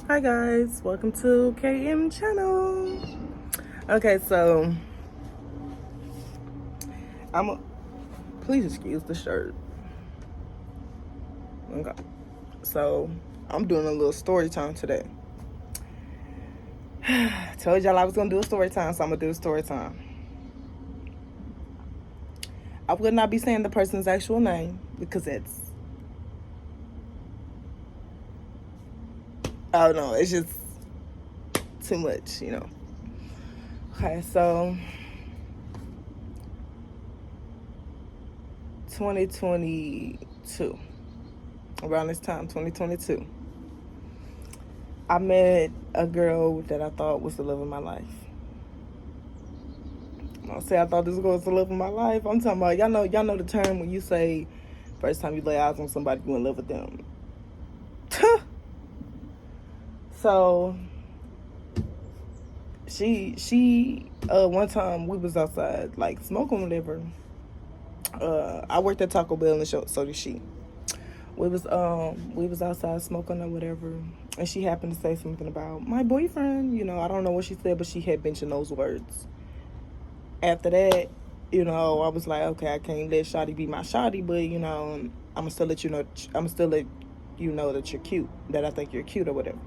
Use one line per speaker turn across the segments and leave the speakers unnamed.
Hi guys, welcome to KM channel. Okay, so please excuse the shirt. Okay, so I'm doing a little story time today. Told y'all I was gonna do a story time, so I'm gonna do a story time. I would not be saying the person's actual name because I don't know, it's just too much. Okay, so 2022, around this time, 2022, I met a girl that I thought was the love of my life. I say I thought this girl was the love of my life. I'm talking about y'all know the term when you say first time you lay eyes on somebody, you in love with them. So she one time we was outside like smoking whatever. I worked at Taco Bell and so did she. We was outside smoking or whatever, and she happened to say something about my boyfriend. I don't know what she said, but she had mentioned those words. After that, I was like, okay, I can't let Shawty be my Shawty, but I'ma still let you know. I'ma still let you know that you're cute, that I think you're cute or whatever.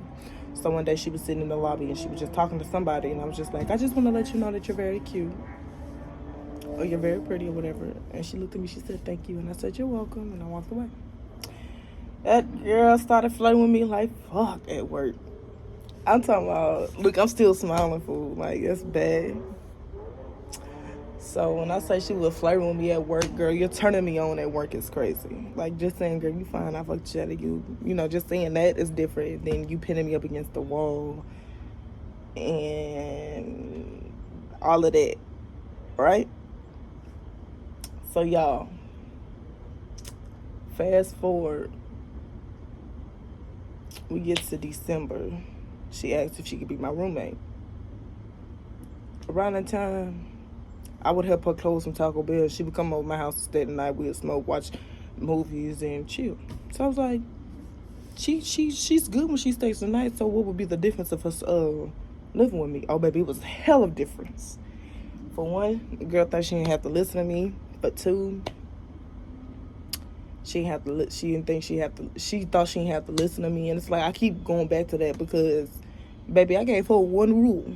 So one day she was sitting in the lobby and she was just talking to somebody, and I was just like, I just want to let you know that you're very cute or you're very pretty or whatever. And she looked at me, she said, thank you, and I said, you're welcome, and I walked away. That girl started flirting with me like fuck at work. I'm talking about, look, I'm still smiling, fool. Like, that's bad. So when I say she was flirting with me at work, girl, you're turning me on at work is crazy. Like, just saying, girl, you fine, I fucked shit out of you. Just saying that is different than you pinning me up against the wall and all of that, right? So, y'all, fast forward, we get to December. She asked if she could be my roommate. Around that time, I would help her close some Taco Bell. She would come over my house to stay the night. We would smoke, watch movies, and chill. So I was like, she's good when she stays the night. So what would be the difference of us living with me? Oh, baby, it was a hell of a difference. For one, the girl thought she didn't have to listen to me. For two, she thought she didn't have to listen to me. And it's like, I keep going back to that because, baby, I gave her one rule.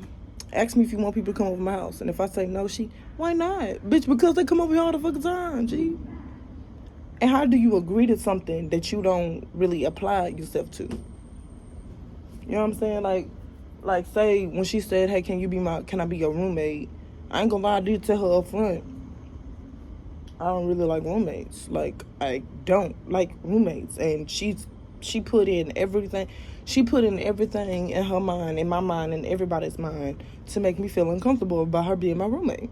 Ask me if you want people to come over my house. And if I say no, why not? Bitch, because they come over here all the fucking time, G. And how do you agree to something that you don't really apply yourself to? You know what I'm saying? Like say when she said, hey, can I be your roommate? I ain't gonna lie, I did tell her up front. I don't really like roommates. Like, I don't like roommates. And she put in everything. She put in everything in her mind, in my mind, and everybody's mind to make me feel uncomfortable about her being my roommate.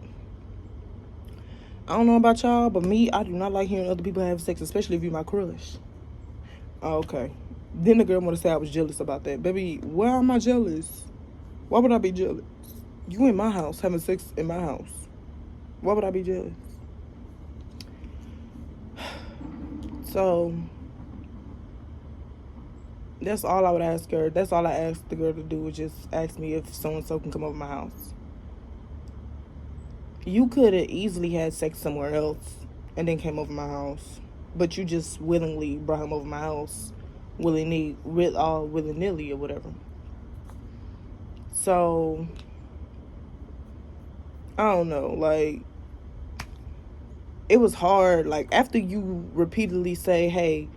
I don't know about y'all, but me, I do not like hearing other people have sex, especially if you're my crush. Okay. Then the girl want to say I was jealous about that. Baby, why am I jealous? Why would I be jealous? You in my house, having sex in my house. Why would I be jealous? So that's all I would ask her. That's all I asked the girl to do, was just ask me if so-and-so can come over my house. You could have easily had sex somewhere else and then came over my house, but you just willingly brought him over my house, willy-nilly or whatever. So, I don't know, like, it was hard. Like, after you repeatedly say, hey,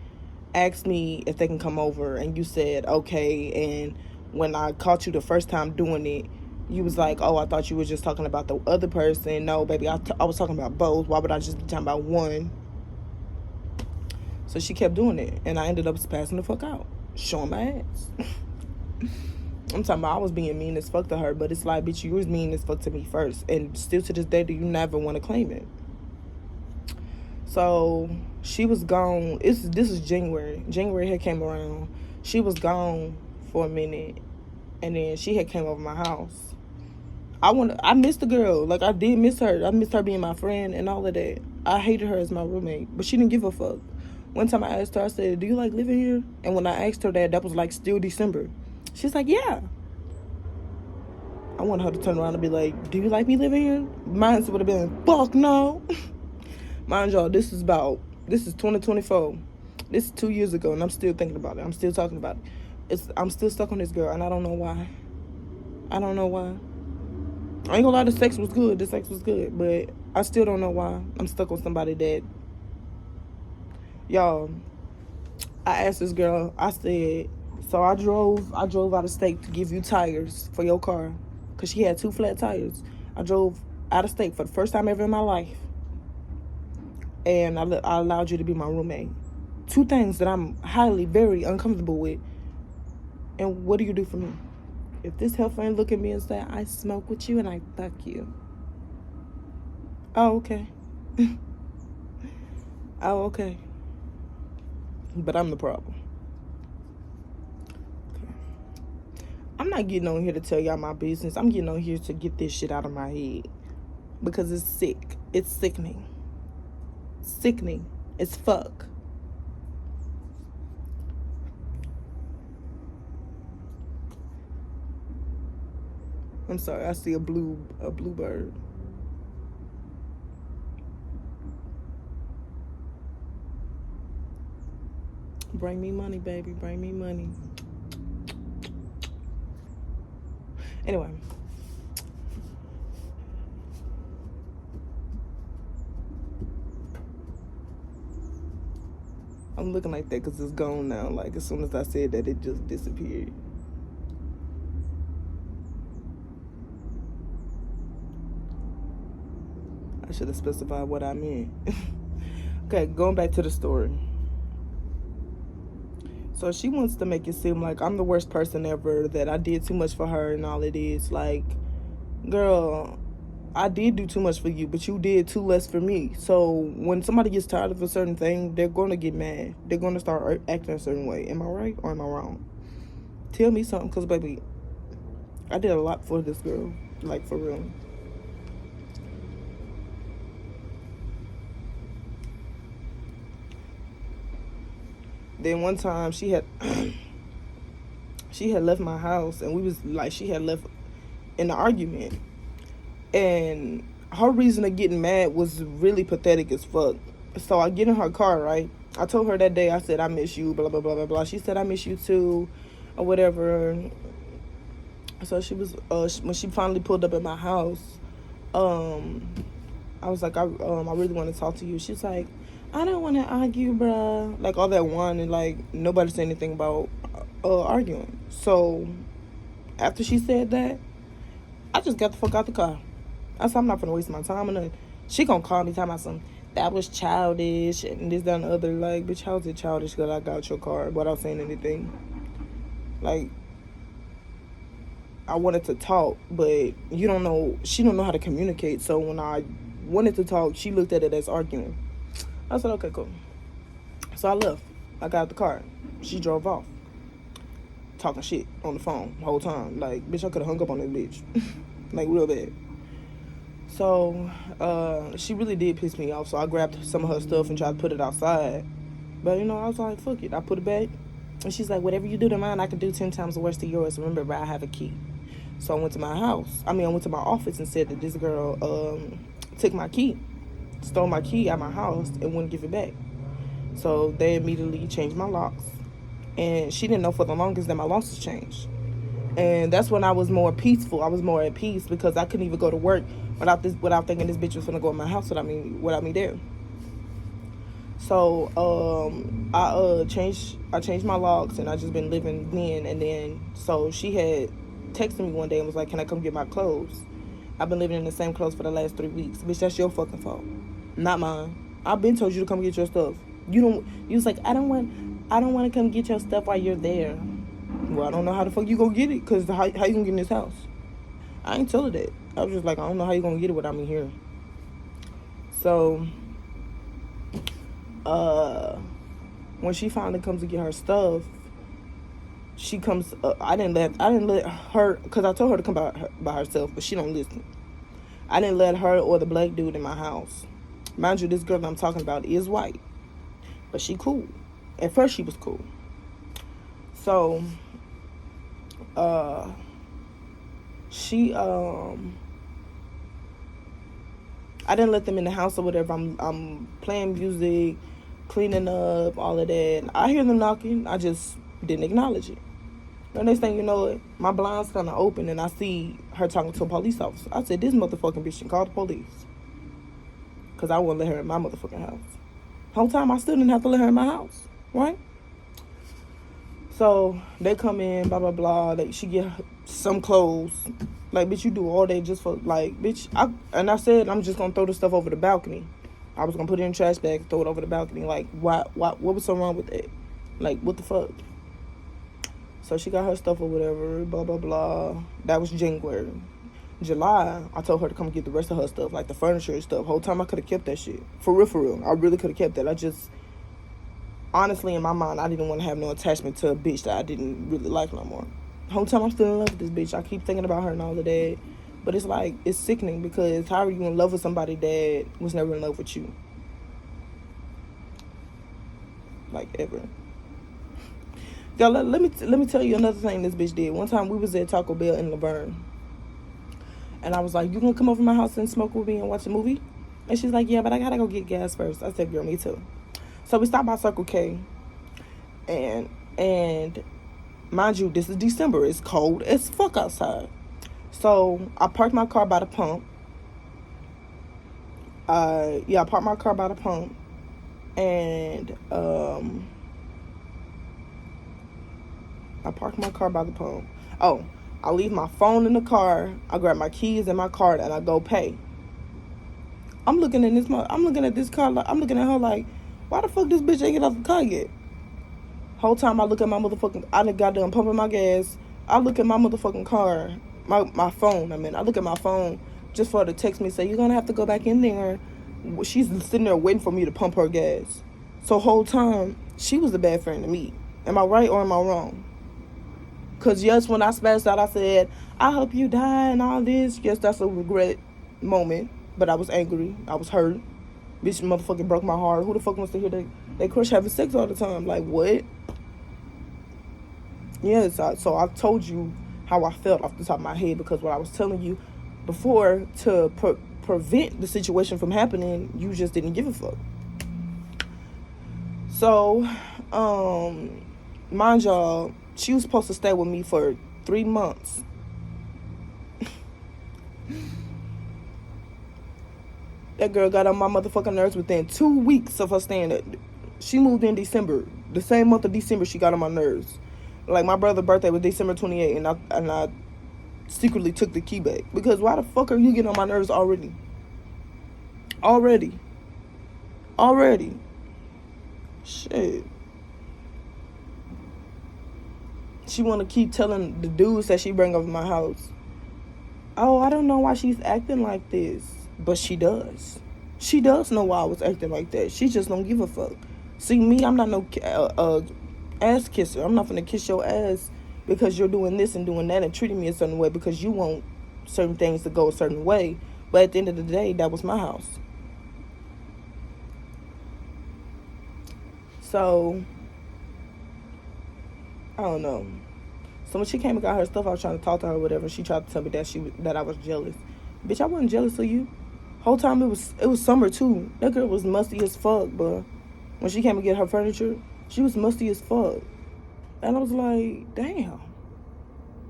ask me if they can come over, and you said okay, and when I caught you the first time doing it, you was like, oh, I thought you were just talking about the other person. No, baby, I was talking about both. Why would I just be talking about one? So she kept doing it, and I ended up passing the fuck out, showing my ass. I'm talking about I was being mean as fuck to her, but it's like, bitch, you was mean as fuck to me first, and still to this day, do you never want to claim it? So she was gone. This is January. January had came around. She was gone for a minute, and then she had came over my house. I missed the girl. Like, I did miss her. I missed her being my friend and all of that. I hated her as my roommate, but she didn't give a fuck. One time I asked her, I said, do you like living here? And when I asked her that was like still December. She's like, yeah. I want her to turn around and be like, do you like me living here? Mine would have been, fuck no. Mind y'all, this is 2024. This is 2 years ago, and I'm still thinking about it. I'm still talking about it. I'm still stuck on this girl, and I don't know why. I don't know why. I ain't gonna lie, the sex was good. The sex was good, but I still don't know why. I'm stuck on somebody that, y'all, I asked this girl, I said, so I drove out of state to give you tires for your car, because she had 2 flat tires. I drove out of state for the first time ever in my life, and I allowed you to be my roommate. 2 things that I'm highly, very uncomfortable with. And what do you do for me? If this health friend look at me and say, I smoke with you and I fuck you. Oh, okay. Oh, okay. But I'm the problem. Okay. I'm not getting on here to tell y'all my business. I'm getting on here to get this shit out of my head. Because it's sick. It's sickening. Sickening as fuck. I'm sorry, I see a bluebird. Bring me money, baby. Bring me money. Anyway. I'm looking like that because it's gone now. Like, as soon as I said that, it just disappeared. I should have specified what I meant. Okay, going back to the story. So she wants to make it seem like I'm the worst person ever, that I did too much for her and all it is. Like, girl, I did do too much for you, but you did too less for me. So when somebody gets tired of a certain thing, they're going to get mad. They're going to start acting a certain way. Am I right or am I wrong? Tell me something, because, baby, I did a lot for this girl. Like, for real. Then one time she had left my house, and we was like, she had left in the argument, and her reason of getting mad was really pathetic as fuck. So I get in her car, right? I told her that day, I said, I miss you, blah blah blah blah blah. She said, I miss you too, or whatever. So she was when she finally pulled up at my house, I was like, I really want to talk to you. She's like, I don't want to argue, bruh. Like, all that one, and like nobody said anything about arguing. So after she said that, I just got the fuck out the car. I said, I'm not gonna waste my time on it. She gonna call me, talking about something that was childish and this, that, and the other. Like, bitch, how's it childish that I got your car without saying anything? Like, I wanted to talk, but she don't know how to communicate. So when I wanted to talk, she looked at it as arguing. I said, okay, cool. So I left. I got out the car. She drove off, talking shit on the phone the whole time. Like, bitch, I could have hung up on that bitch. Like, real bad. So she really did piss me off. So I grabbed some of her stuff and tried to put it outside. But, I was like, fuck it. I put it back. And she's like, whatever you do to mine, I can do 10 times worse to yours. Remember, I have a key. So I went to my office and said that this girl took my key, stole my key out of my house, and wouldn't give it back. So they immediately changed my locks. And she didn't know for the longest that my locks was changed. And that's when I was more peaceful. I was more at peace, because I couldn't even go to work without thinking this bitch was gonna go in my house without me there. So I changed my locks, and I just been living then. And then so she had texted me one day and was like, can I come get my clothes? I've been living in the same clothes for the last 3 weeks. Bitch, that's your fucking fault, not mine. I've been told you to come get your stuff. You was like, I don't want to come get your stuff while you're there. Well, I don't know how the fuck you gonna get it, because how you gonna get in this house? I ain't tell her that. I was just like, I don't know how you gonna get it without me here. So when she finally comes to get her stuff, she comes I didn't let her, because I told her to come by herself, but she don't listen. I didn't let her or the black dude in my house. Mind you, this girl that I'm talking about is white, but she cool. At first she was cool. So She I didn't let them in the house or whatever. I'm playing music, cleaning up, all of that. I hear them knocking. I just didn't acknowledge it. The next thing you know, my blinds kind of open and I see her talking to a police officer. I said, this motherfucking bitch can call the police. Because I wouldn't let her in my motherfucking house. Whole time I still didn't have to let her in my house. Right? So they come in, blah, blah, blah. She get some clothes. Like, bitch, you do all that just for, like, bitch. I said, I'm just going to throw the stuff over the balcony. I was going to put it in a trash bag and throw it over the balcony. Like, what was so wrong with that? Like, what the fuck? So she got her stuff or whatever, blah, blah, blah. That was January. July, I told her to come get the rest of her stuff, like the furniture and stuff. Whole time I could have kept that shit. For real. I really could have kept that. I just, honestly, in my mind, I didn't want to have no attachment to a bitch that I didn't really like no more. Whole time I'm still in love with this bitch. I keep thinking about her and all of that. But it's like, it's sickening because how are you in love with somebody that was never in love with you? Like, ever. Y'all, let me tell you another thing this bitch did. One time we was at Taco Bell in Laverne. And I was like, you gonna come over to my house and smoke with me and watch a movie? And she's like, yeah, but I gotta go get gas first. I said, girl, me too. So we stopped by Circle K. And mind you, this is December. It's cold as fuck outside. So I parked my car by the pump. I parked my car by the pump. And I parked my car by the pump. Oh, I leave my phone in the car. I grab my keys and my card and I go pay. I'm looking at this car. I'm looking at her like, why the fuck this bitch ain't get off the car yet? Whole time I look at my motherfucking, I done got done pumping my gas. I look at my motherfucking car, my phone. I look at my phone just for her to text me, say, you're gonna have to go back in there. She's sitting there waiting for me to pump her gas. So whole time, she was a bad friend to me. Am I right or am I wrong? Because yes, when I spazzed out, I said, I hope you die and all this. Yes, that's a regret moment. But I was angry. I was hurt. Bitch motherfucking broke my heart. Who the fuck wants to hear they crush having sex all the time? Like, what? Yes, so I told you how I felt off the top of my head because what I was telling you before to prevent the situation from happening, you just didn't give a fuck. So, mind y'all, she was supposed to stay with me for 3 months. That girl got on my motherfucking nerves within 2 weeks of her staying there. She moved in December. The same month of December, she got on my nerves. Like, my brother's birthday was December 28th, and I secretly took the key back. Because why the fuck are you getting on my nerves already? Already. Shit. She want to keep telling the dudes that she bring over my house, oh, I don't know why she's acting like this. But she does. She does know why I was acting like that. She just don't give a fuck. See, me, I'm not no ass kisser. I'm not gonna kiss your ass because you're doing this and doing that and treating me a certain way because you want certain things to go a certain way. But at the end of the day, that was my house. So, I don't know. So when she came and got her stuff, I was trying to talk to her or whatever. She tried to tell me that I was jealous. Bitch, I wasn't jealous of you. Whole time it was summer too. That girl was musty as fuck, but when she came to get her furniture, she was musty as fuck. And I was like, damn.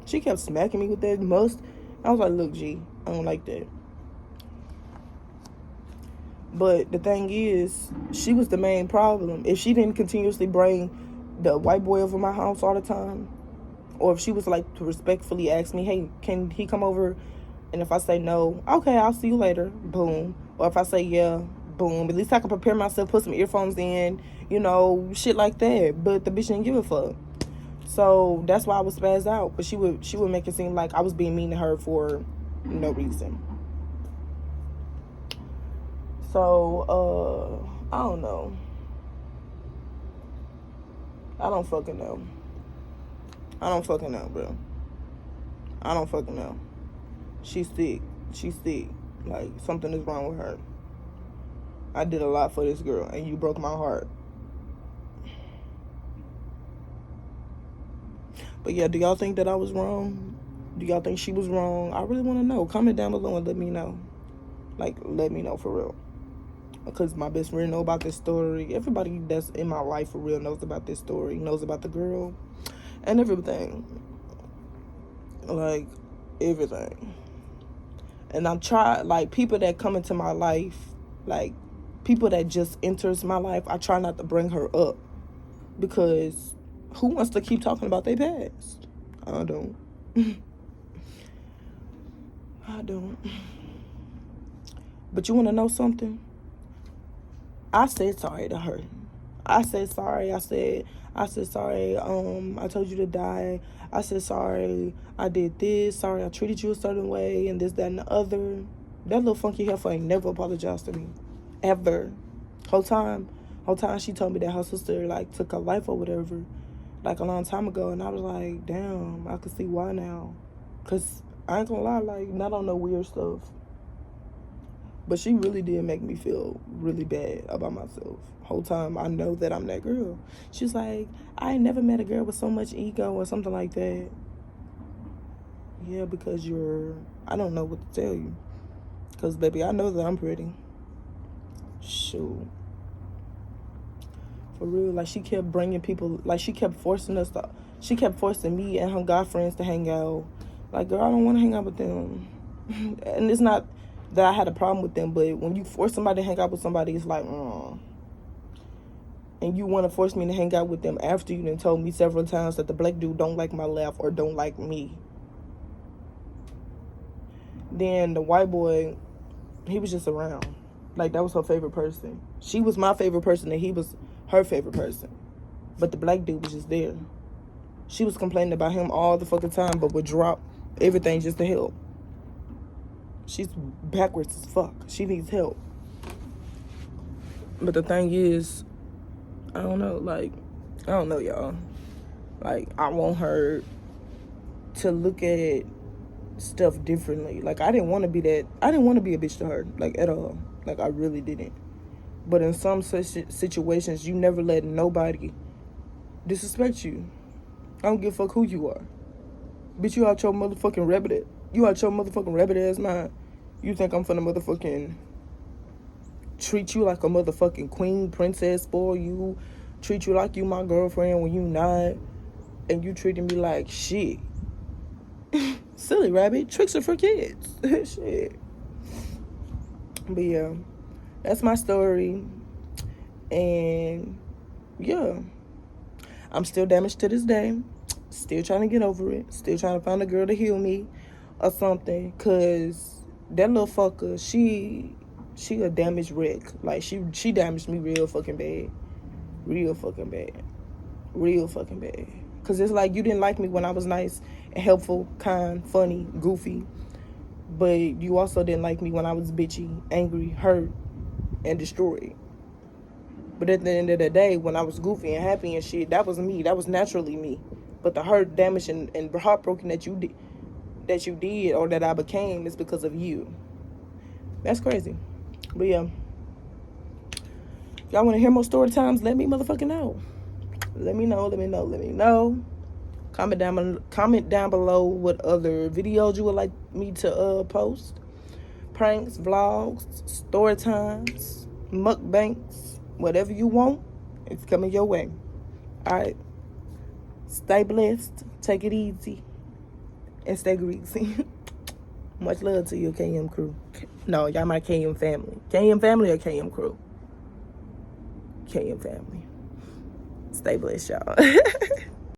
She kept smacking me with that must. I was like, look, G, I don't like that. But the thing is, she was the main problem. If she didn't continuously bring the white boy over my house all the time, or if she was like to respectfully ask me, hey, can he come over? And if I say no, okay, I'll see you later, boom. Or if I say yeah, boom. At least I can prepare myself, put some earphones in, shit like that. But the bitch didn't give a fuck. So that's why I was spazzed out. But she would make it seem like I was being mean to her for no reason. So, I don't know. I don't fucking know, bro. I don't fucking know. She's sick. Like, something is wrong with her. I did a lot for this girl, and you broke my heart. But yeah, do y'all think that I was wrong? Do y'all think she was wrong? I really want to know. Comment down below and let me know. Like, let me know for real. Because my best friend know about this story. Everybody that's in my life for real knows about this story. Knows about the girl. And everything. Like, everything. And I'm trying, like, people that come into my life, like, people that just enters my life, I try not to bring her up. Because who wants to keep talking about their past? I don't. I don't. But you want to know something? I said sorry to her. I said sorry. I said sorry. I told you to die. I said sorry. I did this. Sorry, I treated you a certain way, and this, that, and the other. That little funky heifer ain't never apologized to me, ever. Whole time she told me that her sister like took her life or whatever, like a long time ago, and I was like, damn, I could see why now, cause I ain't gonna lie, like not on no weird stuff. But she really did make me feel really bad about myself. Whole time I know that I'm that girl. She's like, I ain't never met a girl with so much ego or something like that. Yeah, because I don't know what to tell you. Because, baby, I know that I'm pretty. Shoot. For real, like she kept bringing people, like she kept forcing me and her guy friends to hang out. Like, girl, I don't want to hang out with them. And it's not that I had a problem with them, but when you force somebody to hang out with somebody, it's like, and you want to force me to hang out with them after you done told me several times that the black dude don't like my laugh or don't like me. Then the white boy, he was just around. Like, that was her favorite person. She was my favorite person, and he was her favorite person. But the black dude was just there. She was complaining about him all the fucking time, but would drop everything just to help. She's backwards as fuck. She needs help. But the thing is, I don't know, y'all. Like, I want her to look at stuff differently. Like, I didn't want to be a bitch to her, like, at all. Like, I really didn't. But in some such situations, you never let nobody disrespect you. I don't give a fuck who you are. Bitch, you out your motherfucking rabbit ass mind. You think I'm finna motherfucking treat you like a motherfucking queen, princess, spoil you, treat you like you my girlfriend when you not, and you treating me like shit. Silly rabbit. Tricks are for kids. Shit. But yeah, that's my story. And yeah, I'm still damaged to this day. Still trying to get over it. Still trying to find a girl to heal me or something. Cause that little fucker, she a damaged wreck. Like, she damaged me real fucking bad. Real fucking bad. Cause it's like you didn't like me when I was nice and helpful, kind, funny, goofy. But you also didn't like me when I was bitchy, angry, hurt, and destroyed. But at the end of the day, when I was goofy and happy and shit, that was me. That was naturally me. But the hurt, damage, and heartbroken that you did or that I became is because of you. That's crazy. But yeah. If y'all want to hear more story times, let me motherfucking know. Let me know. Comment down below what other videos you would like me to post. Pranks, vlogs, story times, mukbangs, whatever you want, it's coming your way. Alright. Stay blessed. Take it easy. And stay greasy. Much love to you, KM crew. No, y'all my KM family. KM family or KM crew? KM family. Stay blessed, y'all.